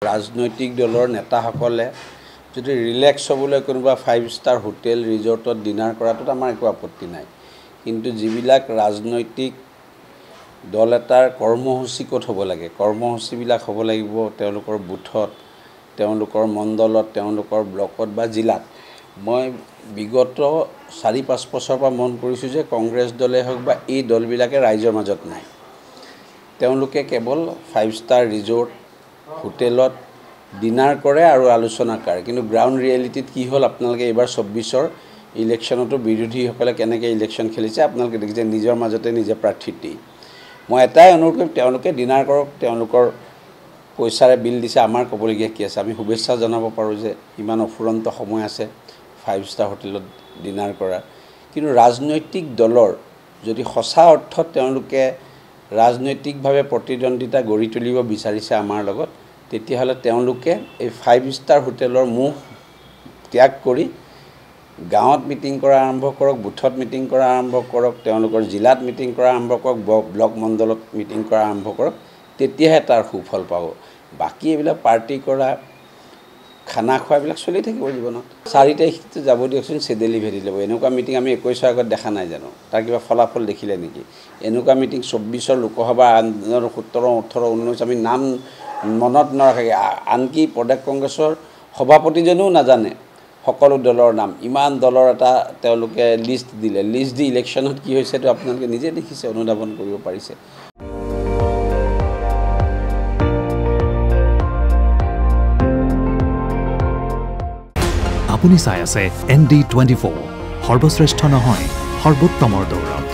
ৰাজনৈতিক দলৰ নেতাসকলে যদি ৰিলেক্স হ'বলৈ কোনোবা 5 ষ্টাৰ হোটেল ৰিজৰ্টত ডিনাৰ কৰাটোত আমাৰ একো আপত্তি নাই কিন্তু যিবিলাক ৰাজনৈতিক দল এটাৰ কৰ্মসূচী ক'ত হ'ব লাগে কৰ্মসূচীবিলাক হ'ব লাগিব তেওঁলোকৰ বুথত তেওঁলোকৰ মণ্ডলত তেওঁলোকৰ ব্লকত বা জিলাত মই বিগত 4-5 বছৰৰ পৰা মন কৰিছোঁ যে কংগ্ৰেছ দলে হওক বা এই দলবিলাকে ৰাইজৰ মাজত নাই তেওঁলোকে কেৱল 5 ষ্টাৰ ৰিজৰ্ট হোটেলত ডিনাৰ কৰে আৰু আলোচনা কৰে কিন্তু গ্ৰাউণ্ড ৰিয়েলিটিত কি হ'ল আপোনালোকে এবাৰ 24ৰ ইলেকশ্যনতো বিৰোধীসকলে কেনেকৈ ইলেকশ্যন খেলিছে আপোনালোকে দেখিছে নিজৰ মাজতে নিজে প্ৰাৰ্থী দি মই এটাই অনুৰোধ কৰিম তেওঁলোকে ডিনাৰ কৰক তেওঁলোকৰ পইচাৰে বিল দিছে আমাৰ ক'বলগীয়া কি আছে আমি শুভেচ্ছা জনাব পাৰোঁ যে ইমান অফুৰন্ত সময় আছে 5 ষ্টাৰ হোটেলত ডিনাৰ কৰা কিন্তু ৰাজনৈতিক দলৰ যদি সঁচা অৰ্থত তেওঁলোকে ৰাজনৈতিকভাৱে প্ৰতিদ্বন্দ্বিতা গঢ়ি তুলিব বিচাৰিছে আমাৰ লগত তেতিয়াহ'লে তেওঁলোকে এই 5 ষ্টাৰ হোটেলৰ মুখ ত্যাগ কৰি গাঁৱত মিটিং কৰা আৰম্ভ কৰক বুথত মিটিং কৰা আৰম্ভ কৰক তেওঁলোকৰ জিলাত মিটিং কৰা আৰম্ভ কৰক ব্লক মণ্ডলত মিটিং কৰা আৰম্ভ কৰক তেতিয়াহে তাৰ সুফল পাব বাকী এইবিলাক পাৰ্টি কৰা খানা খোৱাবিলাক চলি থাকিব জীৱনত 4 তাৰিখতে যাব দিয়কচোন চেডেলি ভেৰি ল'ব এনেকুৱা মিটিং আমি 21 আগত দেখা নাই জানো তাৰ কিবা ফলাফল দেখিলে নেকি এনেকুৱা মিটিং 24ৰ লোকসভা 17 18 19 আমি নাম মনত নৰখাকে আনকি প্ৰদেশ কংগ্ৰেছৰ সভাপতিজনেও নাজানে সকলো দলৰ নাম ইমান দলৰ এটা তেওঁলোকে লিষ্ট দিলে লিষ্ট দি ইলেকশ্যনত কি হৈছে তো আপোনালোকে নিজে দেখিছে অনুধাৱন কৰিব পাৰিছে আপুনি চাই আছে ND24 সৰ্বশ্ৰেষ্ঠ নহয় সৰ্বোত্তমৰ দৌৰ